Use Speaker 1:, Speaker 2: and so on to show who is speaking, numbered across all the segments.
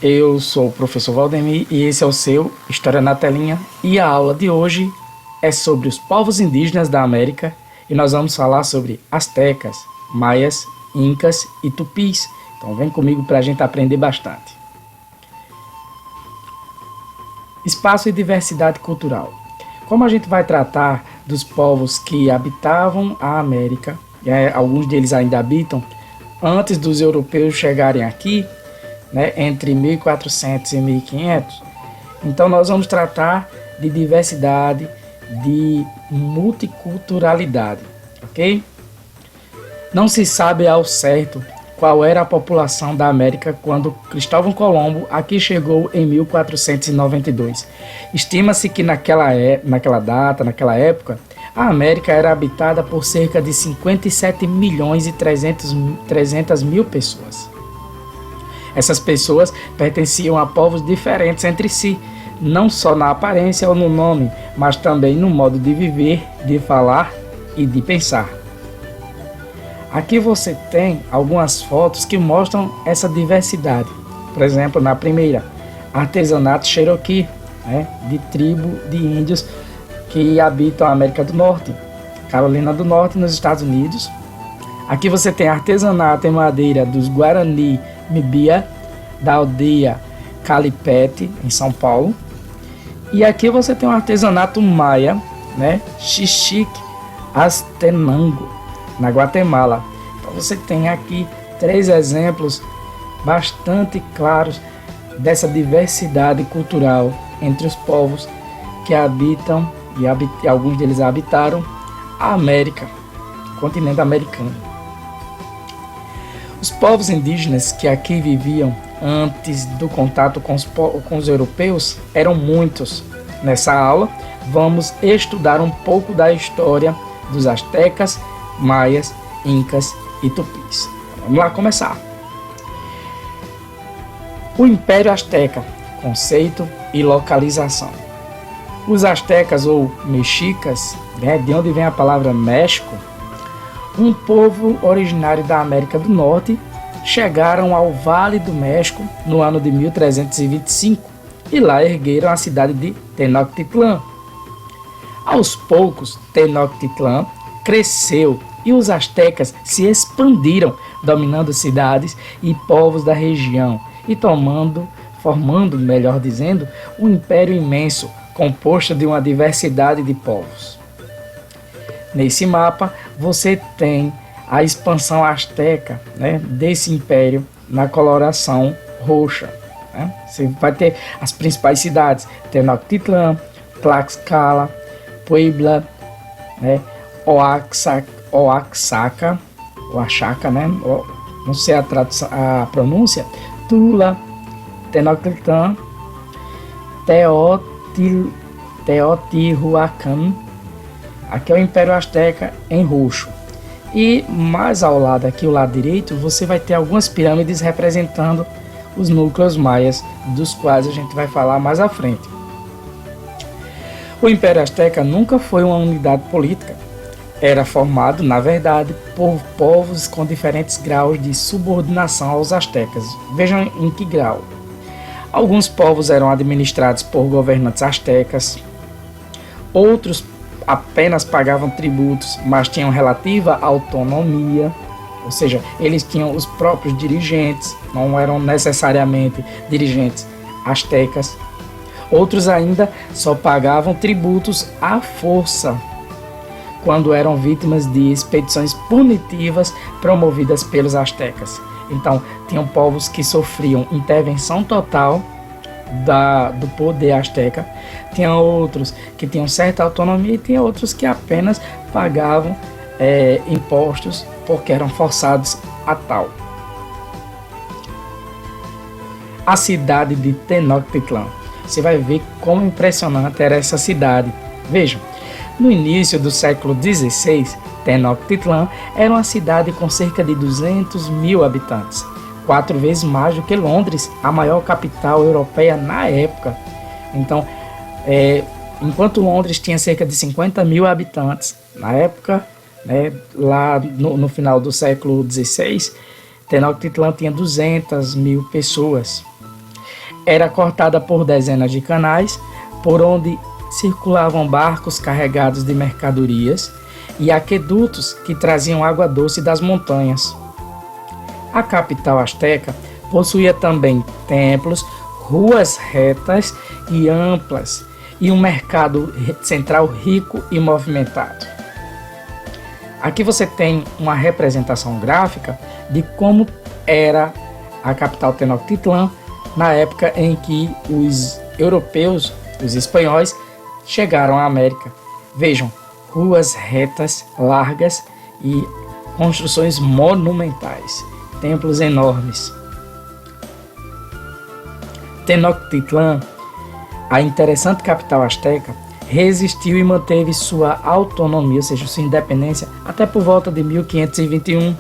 Speaker 1: Eu sou o professor Valdemir e esse é o seu História na Telinha, e a aula de hoje é sobre os povos indígenas da América e nós vamos falar sobre astecas, maias, incas e tupis. Então vem comigo para a gente aprender bastante. Espaço e diversidade cultural. Como a gente vai tratar dos povos que habitavam a América, alguns deles ainda habitam, antes dos europeus chegarem aqui, entre 1400 e 1500, então nós vamos tratar de diversidade, de multiculturalidade, ok? Não se sabe ao certo qual era a população da América quando Cristóvão Colombo aqui chegou em 1492. Estima-se que naquela época, a América era habitada por cerca de 57 milhões e 300 mil pessoas. Essas pessoas pertenciam a povos diferentes entre si, não só na aparência ou no nome, mas também no modo de viver, de falar e de pensar. Aqui você tem algumas fotos que mostram essa diversidade. Por exemplo, na primeira, artesanato Cherokee, de tribo de índios que habitam a América do Norte, Carolina do Norte, nos Estados Unidos. Aqui você tem artesanato em madeira dos Guarani Mibia, da aldeia Calipete, em São Paulo. E aqui você tem um artesanato maia, Xixique Astenango, na Guatemala. Então você tem aqui 3 exemplos bastante claros dessa diversidade cultural entre os povos que habitam, e alguns deles habitaram, a América, o continente americano. Os povos indígenas que aqui viviam antes do contato com os europeus eram muitos. Nessa aula, vamos estudar um pouco da história dos astecas, maias, incas e tupis. Vamos lá começar. O Império Azteca, conceito e localização. Os astecas ou mexicas, de onde vem a palavra México, um povo originário da América do Norte, chegaram ao Vale do México no ano de 1325 e lá ergueram a cidade de Tenochtitlan. Aos poucos, Tenochtitlan cresceu e os astecas se expandiram, dominando cidades e povos da região e formando, melhor dizendo, um império imenso, composto de uma diversidade de povos. Nesse mapa, você tem a expansão asteca, desse império na coloração roxa. Você vai ter as principais cidades: Tenochtitlan, Tlaxcala, Puebla, Oaxaca, não sei a pronúncia, Tula, Tenochtitlan, Teotihuacan. Aqui é o Império Azteca em roxo. E mais ao lado, aqui o lado direito, você vai ter algumas pirâmides representando os núcleos maias, dos quais a gente vai falar mais à frente. O Império Azteca nunca foi uma unidade política. Era formado, na verdade, por povos com diferentes graus de subordinação aos astecas. Vejam em que grau. Alguns povos eram administrados por governantes astecas, outros apenas pagavam tributos, mas tinham relativa autonomia, ou seja, eles tinham os próprios dirigentes, não eram necessariamente dirigentes astecas. Outros ainda só pagavam tributos à força, quando eram vítimas de expedições punitivas promovidas pelos astecas. Então, tinham povos que sofriam intervenção total do poder asteca, tinha outros que tinham certa autonomia e tinha outros que apenas pagavam impostos porque eram forçados a tal. A cidade de Tenochtitlan. Você vai ver como impressionante era essa cidade. Vejam, no início do século XVI, Tenochtitlan era uma cidade com cerca de 200 mil habitantes, 4 vezes mais do que Londres, a maior capital europeia na época. Então, enquanto Londres tinha cerca de 50 mil habitantes na época, lá no final do século XVI, Tenochtitlan tinha 200 mil pessoas. era cortada por dezenas de canais, por onde circulavam barcos carregados de mercadorias e aquedutos que traziam água doce das montanhas. A capital asteca possuía também templos, ruas retas e amplas e um mercado central rico e movimentado. Aqui você tem uma representação gráfica de como era a capital Tenochtitlan na época em que os europeus, os espanhóis, chegaram à América. Vejam, ruas retas, largas e construções monumentais, templos enormes. Tenochtitlan, a interessante capital asteca, resistiu e manteve sua autonomia, ou seja, sua independência, até por volta de 1521,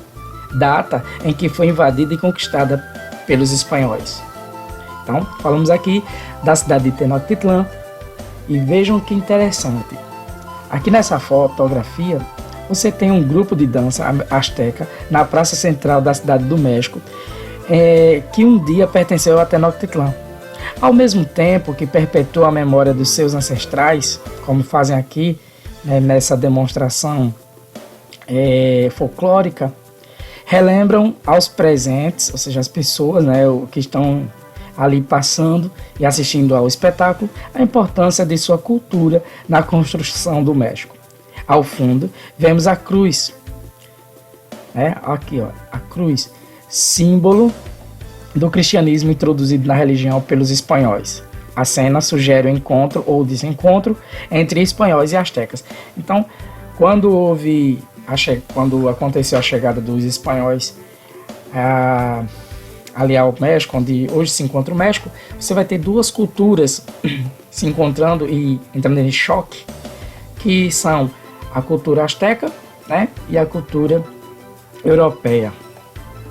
Speaker 1: data em que foi invadida e conquistada pelos espanhóis. Então, falamos aqui da cidade de Tenochtitlan e vejam que interessante. Aqui nessa fotografia, você tem um grupo de dança asteca na praça central da cidade do México, que um dia pertenceu a Tenochtitlan. Ao mesmo tempo que perpetua a memória dos seus ancestrais, como fazem aqui, nessa demonstração folclórica, relembram aos presentes, ou seja, as pessoas que estão ali passando e assistindo ao espetáculo, a importância de sua cultura na construção do México. Ao fundo, vemos a cruz. Aqui, a cruz, símbolo do cristianismo introduzido na religião pelos espanhóis. A cena sugere o encontro ou desencontro entre espanhóis e astecas. Então, quando aconteceu a chegada dos espanhóis ali ao México, onde hoje se encontra o México, você vai ter duas culturas se encontrando e entrando em choque, que são a cultura asteca, e a cultura europeia.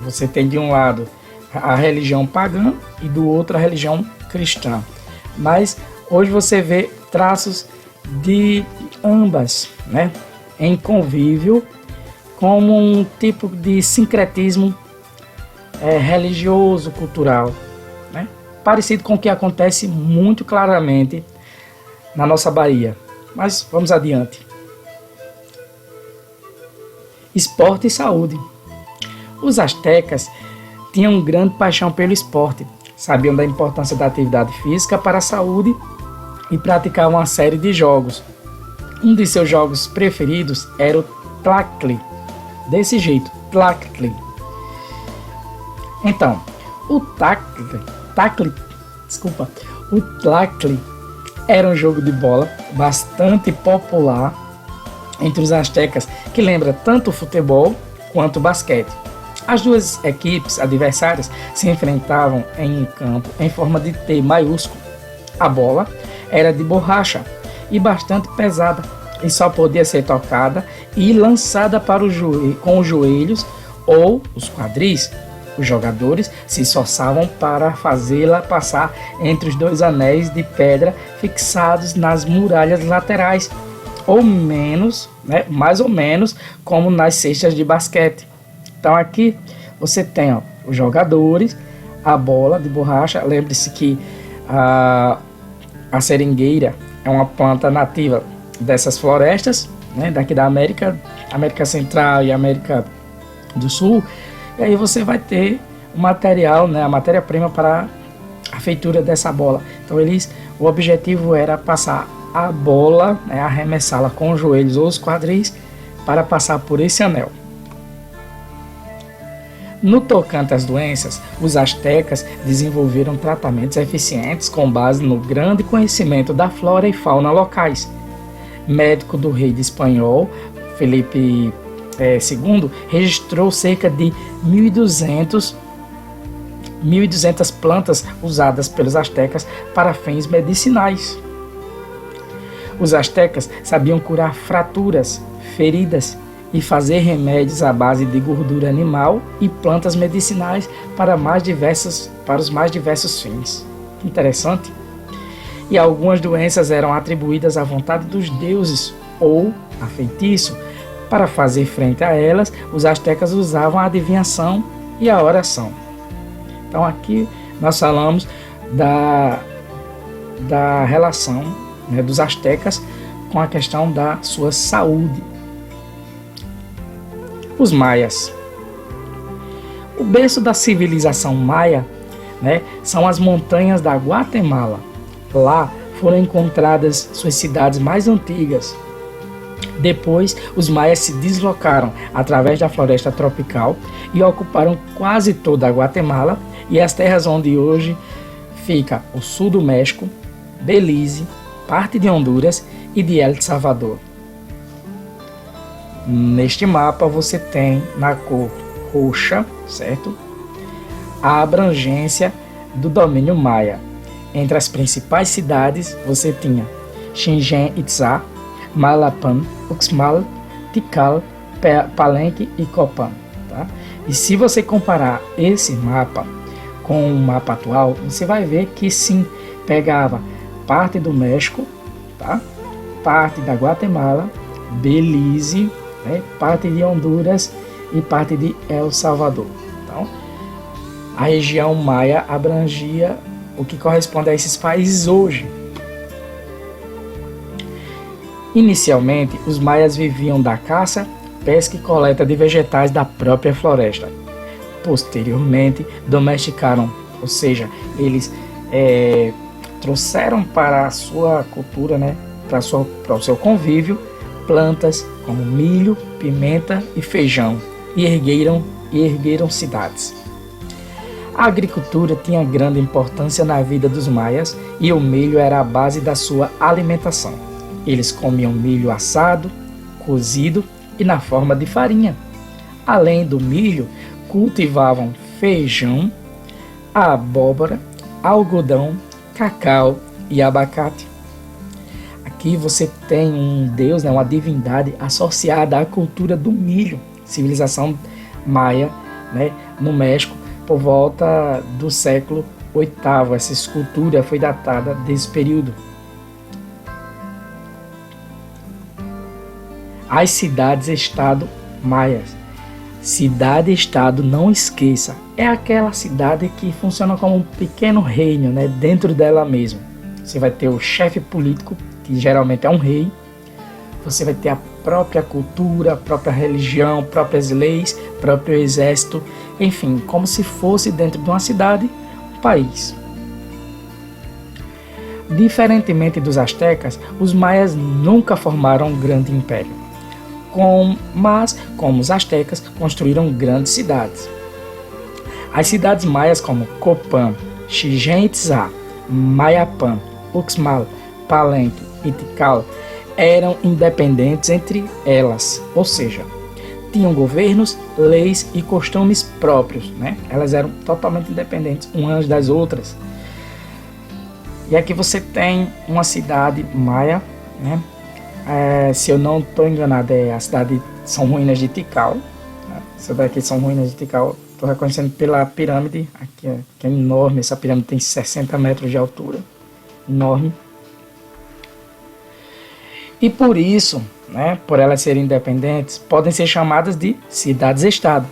Speaker 1: Você tem de um lado a religião pagã e do outro a religião cristã. Mas hoje você vê traços de ambas, em convívio, como um tipo de sincretismo religioso, cultural, parecido com o que acontece muito claramente na nossa Bahia. Mas vamos adiante. Esporte e saúde. Os astecas tinham grande paixão pelo esporte, sabiam da importância da atividade física para a saúde e praticavam uma série de jogos. Um de seus jogos preferidos era o Tlactli. Desse jeito, Tlactli. Então, o Tlactli era um jogo de bola bastante popular entre os astecas, que lembra tanto o futebol quanto o basquete. As duas equipes adversárias se enfrentavam em um campo em forma de T maiúsculo. A bola era de borracha e bastante pesada e só podia ser tocada e lançada para com os joelhos ou os quadris. Os jogadores se esforçavam para fazê-la passar entre os dois anéis de pedra fixados nas muralhas laterais, ou menos, mais ou menos como nas cestas de basquete. Então aqui você tem os jogadores, a bola de borracha. Lembre-se que a seringueira é uma planta nativa dessas florestas, daqui da América Central e América do Sul. E aí você vai ter o material, a matéria-prima para a feitura dessa bola. Então o objetivo era passar a bola, arremessá-la com os joelhos ou os quadris para passar por esse anel. No tocante às doenças, os astecas desenvolveram tratamentos eficientes com base no grande conhecimento da flora e fauna locais. Médico do rei de espanhol, Felipe II, registrou cerca de 1.200 plantas usadas pelos astecas para fins medicinais. Os astecas sabiam curar fraturas, feridas e fazer remédios à base de gordura animal e plantas medicinais para os mais diversos fins. Interessante. E algumas doenças eram atribuídas à vontade dos deuses ou a feitiço. Para fazer frente a elas, os astecas usavam a adivinhação e a oração. Então aqui nós falamos da, da relação, né, dos astecas com a questão da sua saúde. Os maias. O berço da civilização maia, né, são as montanhas da Guatemala. Lá foram encontradas suas cidades mais antigas. Depois, os maias se deslocaram através da floresta tropical e ocuparam quase toda a Guatemala e as terras onde hoje fica o sul do México, Belize, parte de Honduras e de El Salvador. Neste mapa você tem na cor roxa, certo? A abrangência do domínio maia. Entre as principais cidades você tinha Chichén Itzá, Malapan, Uxmal, Tikal, Palenque e Copán. Tá? E se você comparar esse mapa com o mapa atual, você vai ver que sim, pegava parte do México, tá? Parte da Guatemala, Belize, né? Parte de Honduras e parte de El Salvador. Então, a região maia abrangia o que corresponde a esses países hoje. Inicialmente, os maias viviam da caça, pesca e coleta de vegetais da própria floresta. Posteriormente, domesticaram, ou seja, eles trouxeram para a sua cultura, né, para o seu convívio, plantas como milho, pimenta e feijão, e ergueram cidades. A agricultura tinha grande importância na vida dos maias e o milho era a base da sua alimentação. Eles comiam milho assado, cozido e na forma de farinha. Além do milho, cultivavam feijão, abóbora, algodão, cacau e abacate. Aqui você tem um deus, né, uma divindade associada à cultura do milho, civilização maia, né, no México, por volta do século VIII. Essa escultura foi datada desse período. As cidades-estado maias. Cidade-estado, não esqueça, é aquela cidade que funciona como um pequeno reino, né, dentro dela mesma. Você vai ter o chefe político, que geralmente é um rei. Você vai ter a própria cultura, a própria religião, próprias leis, próprio exército, enfim, como se fosse dentro de uma cidade, um país. Diferentemente dos astecas, os maias nunca formaram um grande império. Mas, como os astecas, construíram grandes cidades. As cidades maias como Copán, Chichén Itzá, Mayapán, Uxmal, Palenque e Tikal eram independentes entre elas, ou seja, tinham governos, leis e costumes próprios, né? Elas eram totalmente independentes umas das outras. E aqui você tem uma cidade maia, né? Se eu não estou enganado, é a cidade São Ruínas de Tikal. Né? Essa daqui São Ruínas de Tikal, estou reconhecendo pela pirâmide, aqui que é enorme, essa pirâmide tem 60 metros de altura, enorme. E por isso, né, por elas serem independentes, podem ser chamadas de cidades-estado.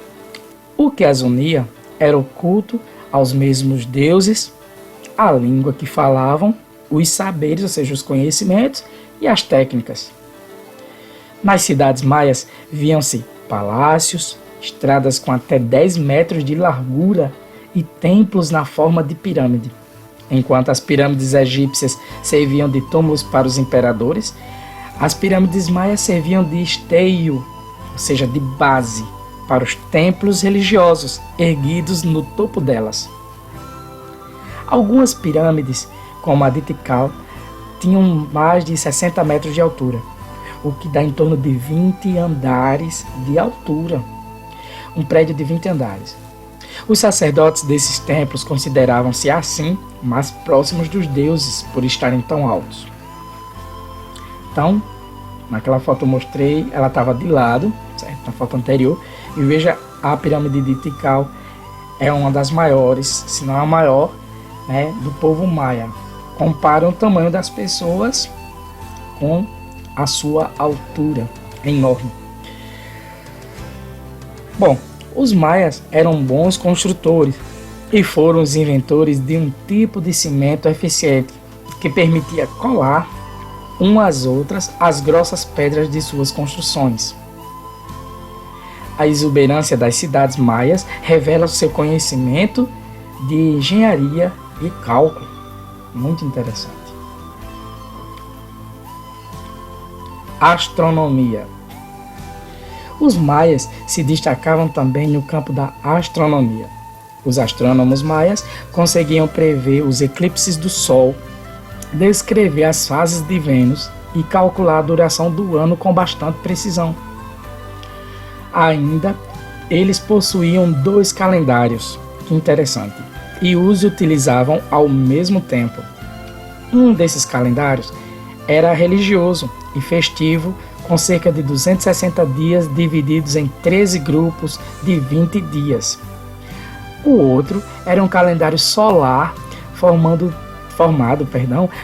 Speaker 1: O que as unia era o culto aos mesmos deuses, a língua que falavam, os saberes, ou seja, os conhecimentos e as técnicas. Nas cidades maias viam-se palácios, estradas com até 10 metros de largura e templos na forma de pirâmide. Enquanto as pirâmides egípcias serviam de túmulos para os imperadores, as pirâmides maias serviam de esteio, ou seja, de base, para os templos religiosos erguidos no topo delas. Algumas pirâmides, como a de Tikal, tinham mais de 60 metros de altura, o que dá em torno de 20 andares de altura. Um prédio de 20 andares. Os sacerdotes desses templos consideravam-se assim mais próximos dos deuses por estarem tão altos. Então, naquela foto eu mostrei, ela estava de lado, certo? Na foto anterior, e veja, a pirâmide de Tikal é uma das maiores, se não a maior, né, do povo maia. Compara o tamanho das pessoas com a sua altura, é enorme. Bom, os maias eram bons construtores, e foram os inventores de um tipo de cimento eficiente que permitia colar umas às outras as grossas pedras de suas construções. A exuberância das cidades maias revela seu conhecimento de engenharia e cálculo. Muito interessante. Astronomia. Os maias se destacavam também no campo da astronomia. Os astrônomos maias conseguiam prever os eclipses do Sol, descrever as fases de Vênus e calcular a duração do ano com bastante precisão. Ainda, eles possuíam 2 calendários, que interessante, e os utilizavam ao mesmo tempo. Um desses calendários era religioso e festivo, com cerca de 260 dias divididos em 13 grupos de 20 dias. O outro era um calendário solar formado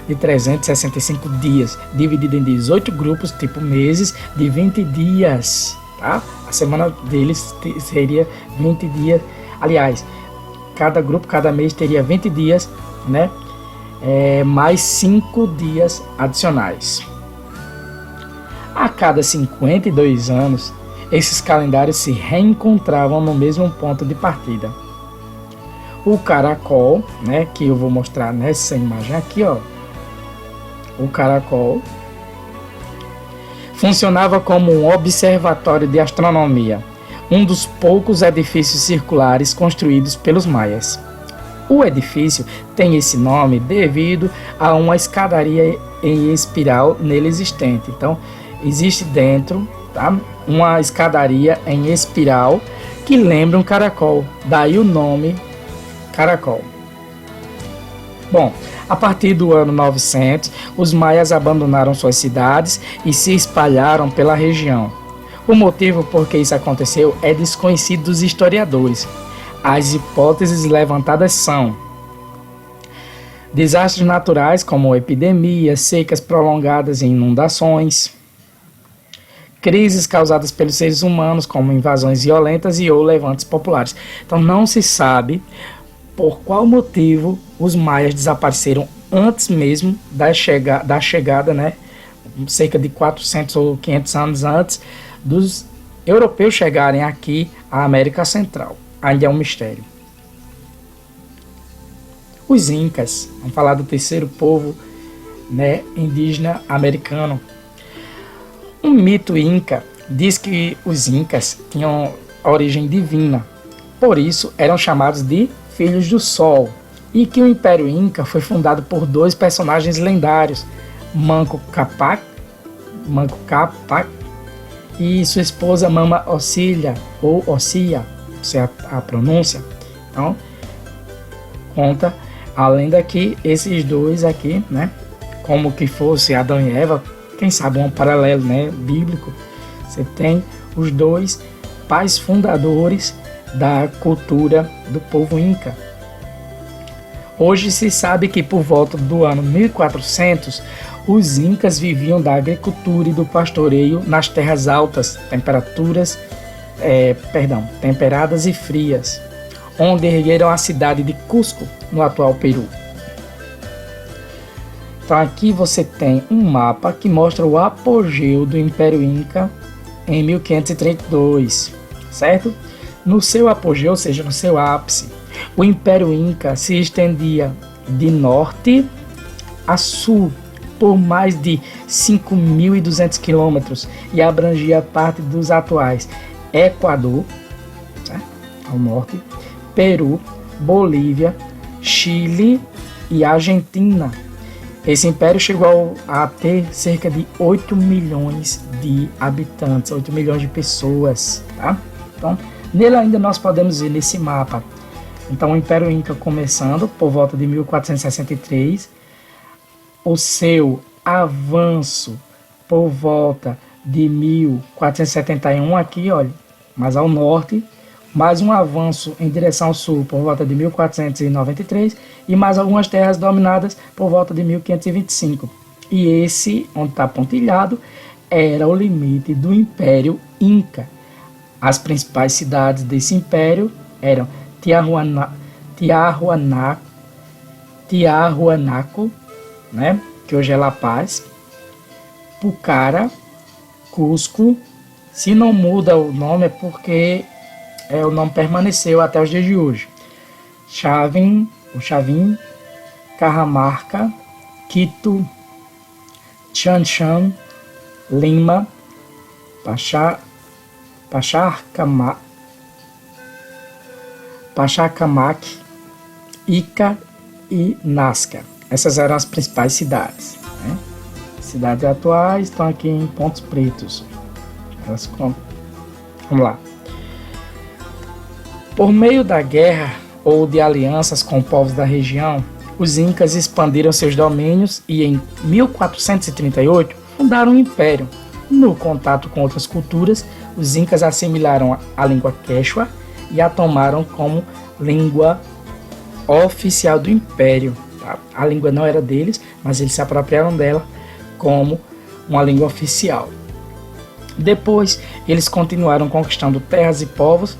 Speaker 1: de 365 dias, dividido em 18 grupos, tipo meses, de 20 dias. Tá? A semana deles seria 20 dias. Aliás, cada grupo, cada mês teria 20 dias, né? Mais 5 dias adicionais. A cada 52 anos, esses calendários se reencontravam no mesmo ponto de partida. O caracol, né, que eu vou mostrar nessa imagem aqui, ó. O caracol funcionava como um observatório de astronomia, um dos poucos edifícios circulares construídos pelos maias. O edifício tem esse nome devido a uma escadaria em espiral nele existente. Então, existe dentro, tá, uma escadaria em espiral que lembra um caracol, daí o nome caracol. Bom, a partir do ano 900, os maias abandonaram suas cidades e se espalharam pela região. O motivo por que isso aconteceu é desconhecido dos historiadores. As hipóteses levantadas são desastres naturais como epidemias, secas prolongadas e inundações, crises causadas pelos seres humanos como invasões violentas e ou levantes populares. Então não se sabe por qual motivo os maias desapareceram antes mesmo da chegada, né, cerca de 400 ou 500 anos antes dos europeus chegarem aqui à América Central. Ainda é um mistério. Os incas, vamos falar do terceiro povo, né, indígena americano. Um mito inca diz que os incas tinham origem divina, por isso eram chamados de Filhos do Sol, e que o Império Inca foi fundado por 2 personagens lendários, Manco Cápac e sua esposa Mama Ocilla, ou Ossia, se é a pronúncia. Então, conta a lenda que esses 2 aqui, né, como que fosse Adão e Eva, quem sabe um paralelo, né, bíblico, você tem os 2 pais fundadores da cultura do povo Inca. Hoje se sabe que por volta do ano 1400, os Incas viviam da agricultura e do pastoreio nas terras altas, temperadas e frias, onde ergueram a cidade de Cusco, no atual Peru. Então aqui você tem um mapa que mostra o apogeu do Império Inca em 1532, certo? No seu apogeu, ou seja, no seu ápice, o Império Inca se estendia de norte a sul por mais de 5.200 quilômetros e abrangia parte dos atuais Equador, certo? Ao norte, Peru, Bolívia, Chile e Argentina. Esse império chegou a ter cerca de 8 milhões de habitantes, 8 milhões de pessoas, tá? Então, nele ainda nós podemos ver nesse mapa. Então, o Império Inca começando por volta de 1463, o seu avanço por volta de 1471 aqui, olha, mais ao norte, mais um avanço em direção ao sul por volta de 1493 e mais algumas terras dominadas por volta de 1525. E esse, onde está pontilhado, era o limite do Império Inca. As principais cidades desse império eram Tiahuanaco, né? Que hoje é La Paz, Pucara, Cusco. Se não muda o nome é porque o nome permaneceu até os dias de hoje. Chavin, Cajamarca, Quito, Chanchan, Lima, Pachacamac, Ica e Nazca. Essas eram as principais cidades, né? Cidades atuais estão aqui em pontos pretos. Vamos lá. Por meio da guerra ou de alianças com povos da região, os incas expandiram seus domínios e em 1438 fundaram um império. No contato com outras culturas, os incas assimilaram a língua quechua e a tomaram como língua oficial do império. Tá? A língua não era deles, mas eles se apropriaram dela como uma língua oficial. Depois, eles continuaram conquistando terras e povos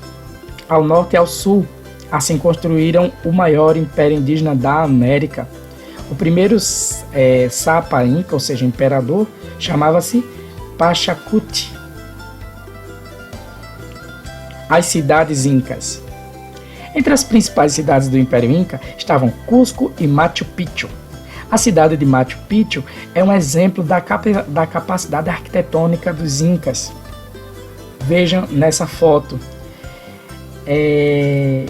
Speaker 1: ao norte e ao sul. Assim construíram o maior império indígena da América. O primeiro Sapa Inca, ou seja, imperador, chamava-se Pachacuti. As cidades incas. Entre as principais cidades do Império Inca estavam Cusco e Machu Picchu. A cidade de Machu Picchu é um exemplo da capacidade arquitetônica dos incas. Vejam nessa foto. É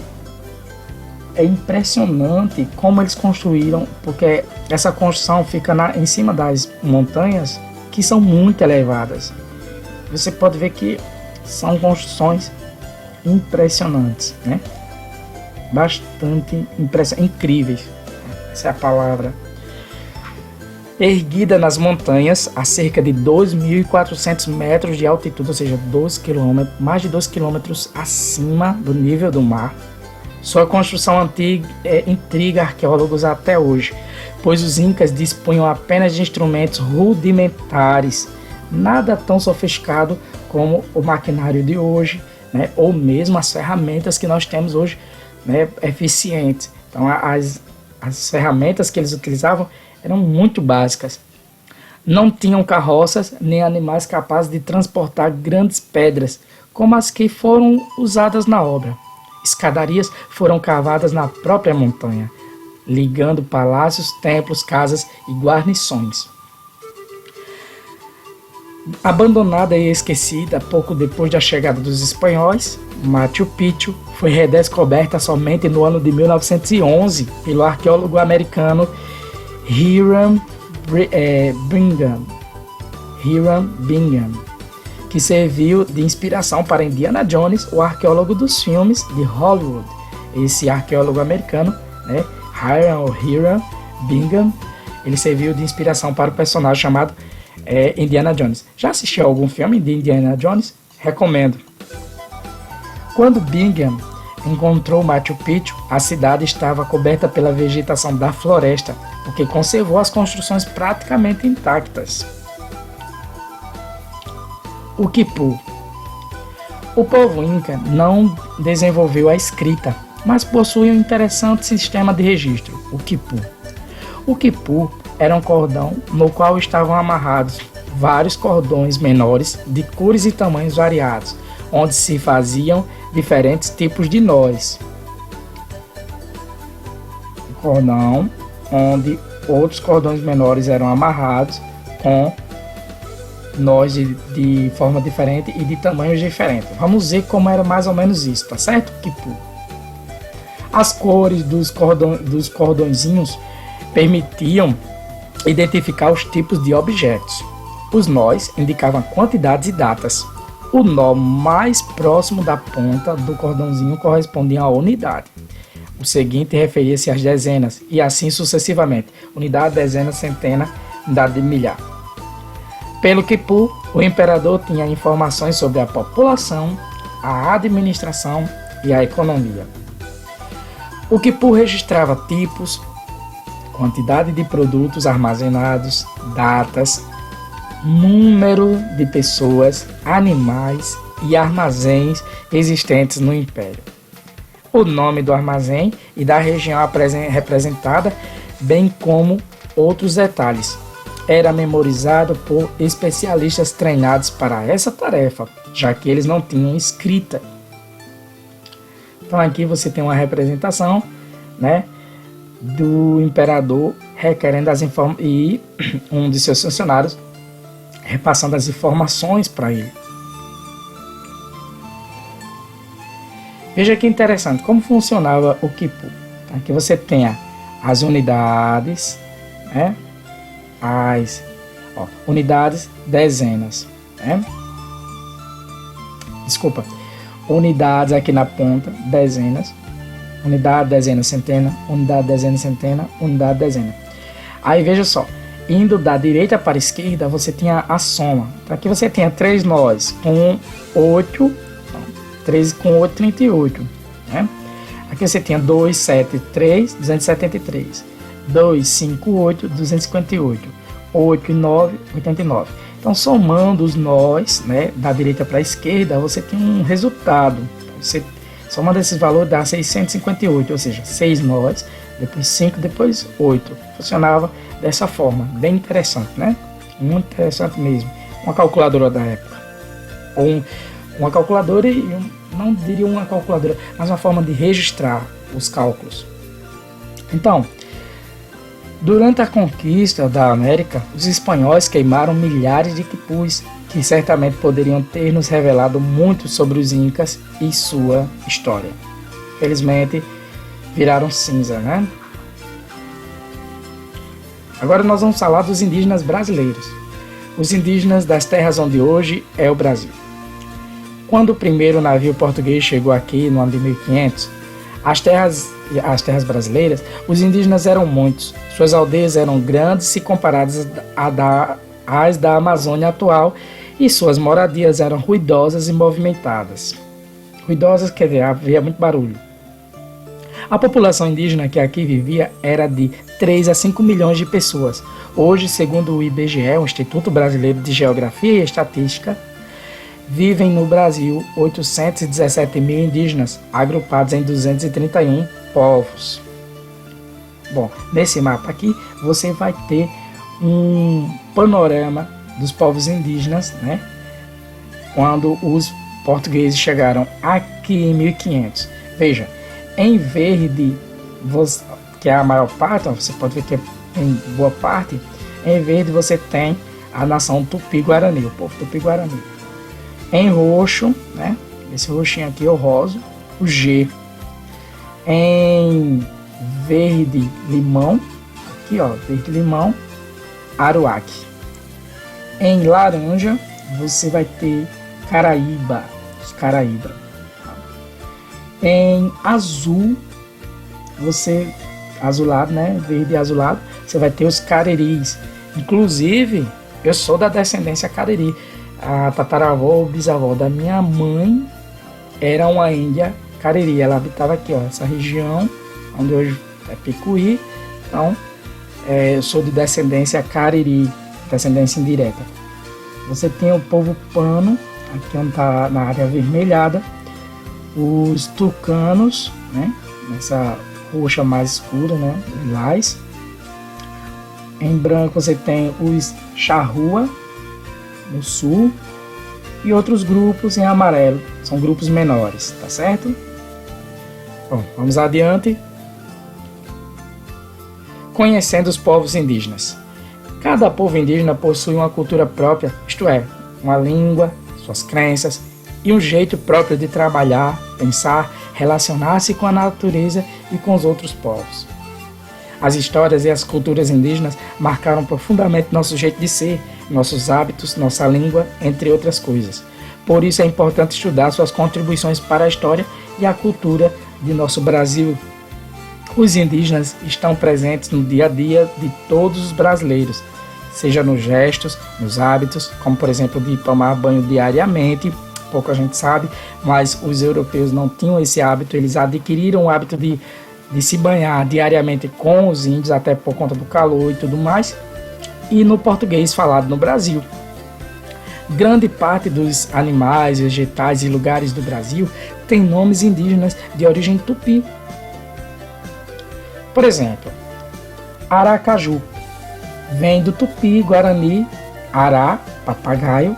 Speaker 1: impressionante como eles construíram, porque essa construção fica em cima das montanhas que são muito elevadas. Você pode ver que são construções impressionantes, né? Bastante incríveis. Essa é a palavra. Erguida nas montanhas a cerca de 2.400 metros de altitude, ou seja, mais de 2 quilômetros acima do nível do mar. Sua construção intriga arqueólogos até hoje, pois os incas dispunham apenas de instrumentos rudimentares, nada tão sofisticado como o maquinário de hoje, né, ou mesmo as ferramentas que nós temos hoje, né, eficientes. Então as ferramentas que eles utilizavam eram muito básicas. Não tinham carroças nem animais capazes de transportar grandes pedras, como as que foram usadas na obra. Escadarias foram cavadas na própria montanha, ligando palácios, templos, casas e guarnições. Abandonada e esquecida pouco depois da chegada dos espanhóis, Machu Picchu foi redescoberta somente no ano de 1911 pelo arqueólogo americano Hiram Bingham, que serviu de inspiração para Indiana Jones, o arqueólogo dos filmes de Hollywood. Esse arqueólogo americano, né, Hiram Bingham, ele serviu de inspiração para o personagem chamado Indiana Jones. Já assistiu a algum filme de Indiana Jones? Recomendo. Quando Bingham encontrou Machu Picchu, a cidade estava coberta pela vegetação da floresta, o que conservou as construções praticamente intactas. O quipu. O povo inca não desenvolveu a escrita, mas possui um interessante sistema de registro, o quipu. O quipu era um cordão no qual estavam amarrados vários cordões menores de cores e tamanhos variados, onde se faziam diferentes tipos de nós. O cordão onde outros cordões menores eram amarrados com nós de forma diferente e de tamanhos diferentes. Vamos ver como era mais ou menos isso, tá certo? Quipu. As cores dos cordõezinhos permitiam identificar os tipos de objetos. Os nós indicavam quantidades e datas. O nó mais próximo da ponta do cordãozinho correspondia à unidade. O seguinte referia-se às dezenas, e assim sucessivamente. Unidade, dezena, centena, unidade de milhar. Pelo quipu, o imperador tinha informações sobre a população, a administração e a economia. O quipu registrava tipos, quantidade de produtos armazenados, datas, número de pessoas, animais e armazéns existentes no império. o nome do armazém e da região representada, bem como outros detalhes. Era memorizado por especialistas treinados para essa tarefa, já que eles não tinham escrita. Então aqui você tem uma representação, né, do imperador requerendo as informações e um de seus funcionários repassando as informações para ele. Veja que interessante como funcionava o quipu. Aqui você tem as unidades, né? Unidades, dezenas, né? Desculpa, unidades aqui na ponta, dezenas, unidade, dezena, centena, unidade, dezena, centena, unidade, dezena. Aí veja só, indo da direita para a esquerda, você tinha a soma. Então aqui você tinha 3 nós com 8, 13 com 8, 38, né? Aqui você tinha 2, 7, 3, 273. 2, 5, 8, 258. 8 e 9, 89. Então, somando os nós, né, da direita para a esquerda, você tem um resultado. Você somando esses valores dá 658, ou seja, 6 nós, depois 5, depois 8. Funcionava dessa forma. Bem interessante, né? Muito interessante mesmo. Uma calculadora da época. Ou uma calculadora não diria uma calculadora, mas uma forma de registrar os cálculos. Então, durante a conquista da América, os espanhóis queimaram milhares de quipus, que certamente poderiam ter nos revelado muito sobre os incas e sua história. Felizmente, viraram cinza, né? Agora nós vamos falar dos indígenas brasileiros. Os indígenas das terras onde hoje é o Brasil. Quando o primeiro navio português chegou aqui no ano de 1500, as terras brasileiras, os indígenas eram muitos. Suas aldeias eram grandes se comparadas às da Amazônia atual e suas moradias eram ruidosas e movimentadas. Ruidosas quer dizer, havia muito barulho. A população indígena que aqui vivia era de 3 a 5 milhões de pessoas. Hoje, segundo o IBGE, o Instituto Brasileiro de Geografia e Estatística, vivem no Brasil 817 mil indígenas, agrupados em 231 povos. Bom, nesse mapa aqui você vai ter um panorama dos povos indígenas, né? Quando os portugueses chegaram aqui em 1500. Veja, em verde, que é a maior parte, você pode ver que é em boa parte, em verde você tem a nação Tupi-Guarani, o povo Tupi-Guarani. Em roxo, né? Esse roxinho aqui é o rosa, o G. Em verde limão, aqui ó, verde limão, Aruac. Em laranja, você vai ter Caraíba, os Caraíba. Em azul, azulado, né? Verde e azulado, você vai ter os Cariris. Inclusive, eu sou da descendência Cariri. A tataravó ou bisavó da minha mãe era uma índia Cariri. Ela habitava aqui, ó, essa região onde hoje é Picuí. Então, eu sou de descendência Cariri, descendência indireta. Você tem o povo Pano, aqui onde está na área avermelhada. Os Tucanos, né, nessa roxa mais escura, né, lilás. Em branco você tem os Charrua, no sul, e outros grupos em amarelo, são grupos menores, tá certo? Bom, vamos adiante. Conhecendo os povos indígenas. Cada povo indígena possui uma cultura própria, isto é, uma língua, suas crenças e um jeito próprio de trabalhar, pensar, relacionar-se com a natureza e com os outros povos. As histórias e as culturas indígenas marcaram profundamente nosso jeito de ser, nossos hábitos, nossa língua, entre outras coisas. Por isso é importante estudar suas contribuições para a história e a cultura de nosso Brasil. Os indígenas estão presentes no dia a dia de todos os brasileiros, seja nos gestos, nos hábitos, como por exemplo de tomar banho diariamente, pouco a gente sabe, mas os europeus não tinham esse hábito, eles adquiriram o hábito de se banhar diariamente com os índios, até por conta do calor e tudo mais, e no português falado no Brasil. Grande parte dos animais, vegetais e lugares do Brasil tem nomes indígenas de origem tupi. Por exemplo, Aracaju vem do tupi-guarani ará, papagaio,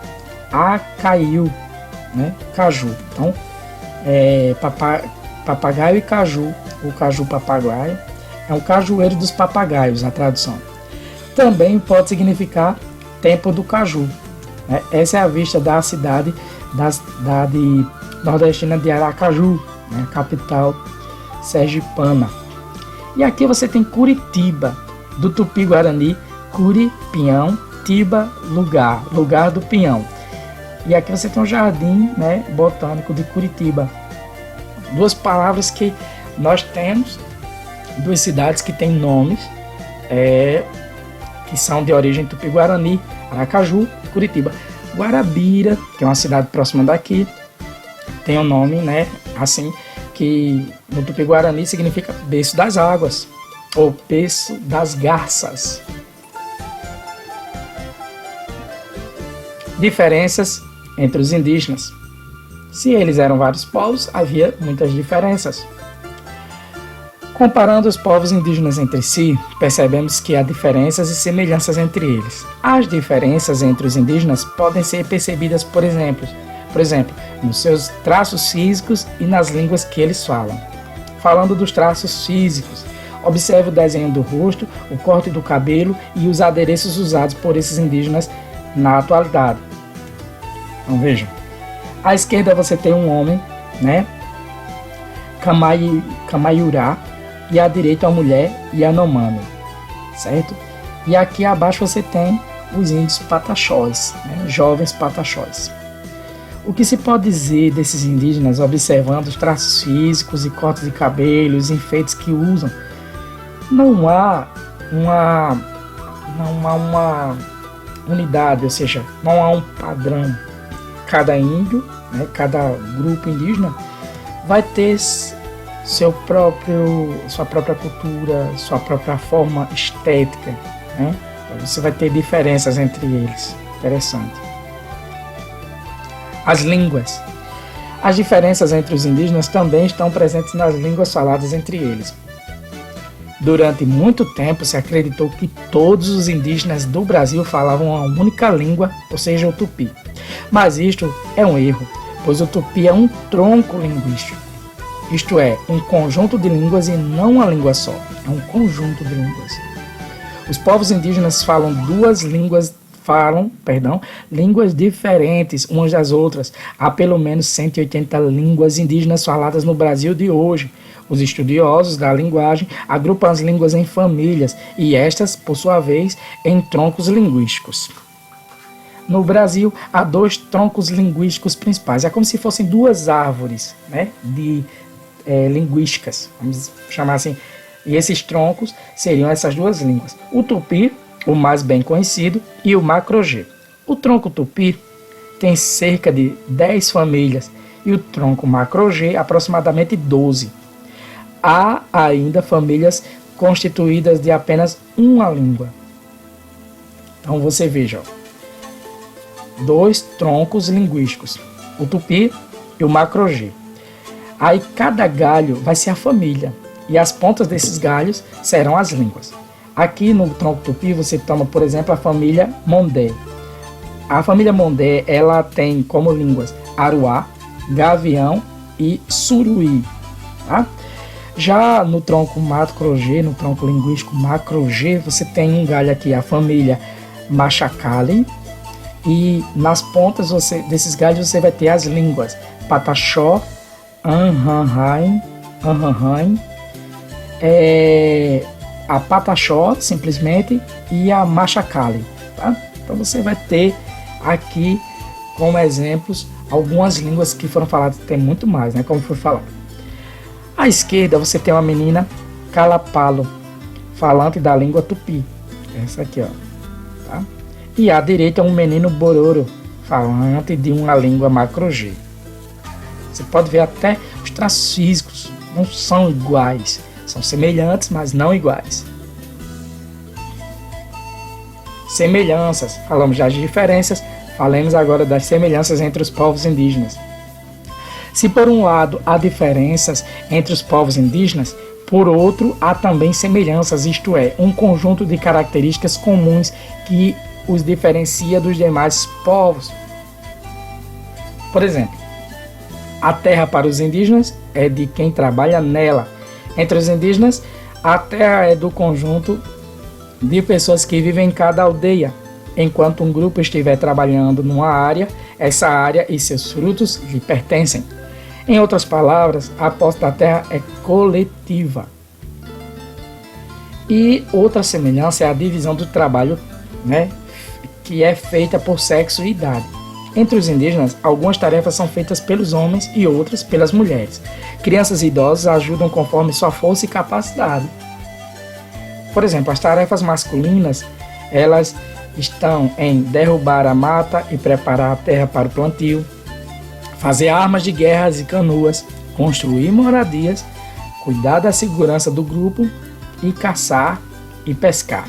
Speaker 1: acaiu, né? Caju. Então, papagaio e caju, o caju-papagaio, é um cajueiro dos papagaios, a tradução. Também pode significar tempo do caju. Né? Essa é a vista da cidade nordestina de Aracaju, né? Capital sergipana. E aqui você tem Curitiba, do tupi-guarani, curi, pinhão, tiba, lugar do pinhão. E aqui você tem um jardim, né, botânico de Curitiba. Duas palavras que nós temos, duas cidades que têm nomes, que são de origem tupi-guarani, Aracaju e Curitiba. Guarabira, que é uma cidade próxima daqui, tem um nome, né, assim, que no tupi-guarani significa berço das águas, ou berço das garças. Diferenças entre os indígenas. Se eles eram vários povos, havia muitas diferenças. Comparando os povos indígenas entre si, percebemos que há diferenças e semelhanças entre eles. As diferenças entre os indígenas podem ser percebidas, por exemplo, nos seus traços físicos e nas línguas que eles falam. Falando dos traços físicos, observe o desenho do rosto, o corte do cabelo e os adereços usados por esses indígenas na atualidade. Então vejam, à esquerda você tem um homem, né, Camaiurá, e à direita a mulher Yanomami, certo? E aqui abaixo você tem os índios pataxós, né, jovens pataxós. O que se pode dizer desses indígenas observando os traços físicos e cortes de cabelo, os enfeites que usam? Não há uma unidade, ou seja, não há um padrão. Cada índio, né, cada grupo indígena vai ter sua própria cultura, sua própria forma estética, né? Você vai ter diferenças entre eles. Interessante. As línguas. As diferenças entre os indígenas também estão presentes nas línguas faladas entre eles. Durante muito tempo se acreditou que todos os indígenas do Brasil falavam uma única língua, ou seja, o tupi. Mas isto é um erro, pois o tupi é um tronco linguístico. Isto é, um conjunto de línguas e não uma língua só. É um conjunto de línguas. Os povos indígenas falam línguas diferentes umas das outras. Há pelo menos 180 línguas indígenas faladas no Brasil de hoje. Os estudiosos da linguagem agrupam as línguas em famílias e estas, por sua vez, em troncos linguísticos. No Brasil, há 2 troncos linguísticos principais. É como se fossem 2 árvores, né, linguísticas, vamos chamar assim. E esses troncos seriam essas 2 línguas. O tupi, o mais bem conhecido, e o macro-G. O tronco tupi tem cerca de 10 famílias e o tronco macro-G aproximadamente 12. Há ainda famílias constituídas de apenas uma língua. Então você veja, 2 troncos linguísticos, o tupi e o macro-G. Aí cada galho vai ser a família e as pontas desses galhos serão as línguas. Aqui no tronco tupi você toma, por exemplo, a família Mondé. A família Mondé, ela tem como línguas Aruá, Gavião e Suruí, tá? Já no tronco macro-G, no tronco linguístico macro-G, você tem um galho aqui, a família Machacali, e nas pontas desses galhos você vai ter as línguas Pataxó, Anhanhain, a Pataxó, simplesmente, e a Machacali, tá? Então você vai ter aqui como exemplos algumas línguas que foram faladas, tem muito mais, né, como foi falado. À esquerda você tem uma menina Calapalo, falante da língua tupi, essa aqui, ó, tá? E à direita um menino Bororo, falante de uma língua macro-G. Você pode ver até os traços físicos não são iguais, são semelhantes, mas não iguais. Semelhanças, falamos já de diferenças, Falemos agora das semelhanças entre os povos indígenas. Se por um lado há diferenças entre os povos indígenas, por outro há também semelhanças, isto é, um conjunto de características comuns que os diferencia dos demais povos. Por exemplo, a terra para os indígenas é de quem trabalha nela. Entre os indígenas, a terra é do conjunto de pessoas que vivem em cada aldeia. Enquanto um grupo estiver trabalhando numa área, essa área e seus frutos lhe pertencem. Em outras palavras, a posse da terra é coletiva. E outra semelhança é a divisão do trabalho, que é feita por sexo e idade. Entre os indígenas, algumas tarefas são feitas pelos homens e outras pelas mulheres. Crianças e idosos ajudam conforme sua força e capacidade. Por exemplo, as tarefas masculinas, elas estão em derrubar a mata e preparar a terra para o plantio, fazer armas de guerra e canoas, construir moradias, cuidar da segurança do grupo e caçar e pescar.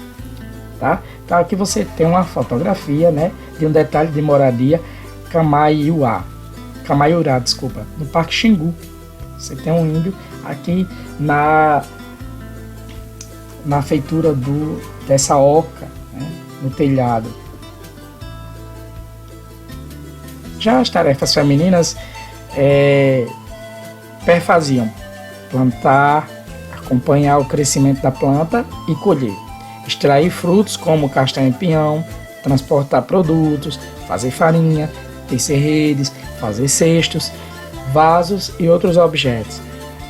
Speaker 1: Tá? Então aqui você tem uma fotografia, de um detalhe de moradia Camaiurá, no Parque Xingu. Você tem um índio aqui na feitura dessa oca, no telhado. Já as tarefas femininas perfaziam plantar, acompanhar o crescimento da planta e colher, extrair frutos como castanha e pinhão, transportar produtos, fazer farinha, tecer redes, fazer cestos, vasos e outros objetos,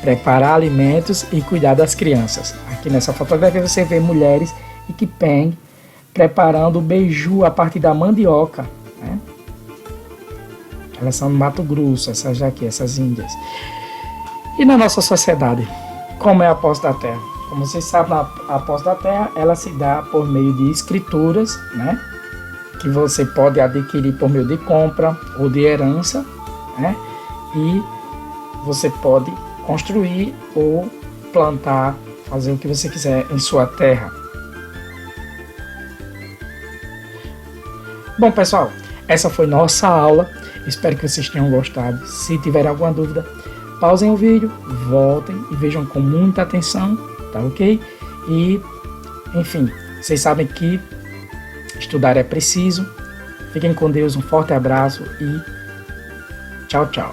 Speaker 1: preparar alimentos e cuidar das crianças. Aqui nessa fotografia você vê mulheres Iquipeng preparando o beiju a partir da mandioca. Elas são do Mato Grosso, essas índias. E na nossa sociedade, como é a posse da terra? Como vocês sabem, a posse da terra, ela se dá por meio de escrituras, que você pode adquirir por meio de compra ou de herança, e você pode construir ou plantar, fazer o que você quiser em sua terra. Bom, pessoal, essa foi nossa aula. Espero que vocês tenham gostado. Se tiver alguma dúvida, pausem o vídeo, voltem e vejam com muita atenção, tá ok? E, enfim, vocês sabem que estudar é preciso. Fiquem com Deus, um forte abraço e tchau, tchau.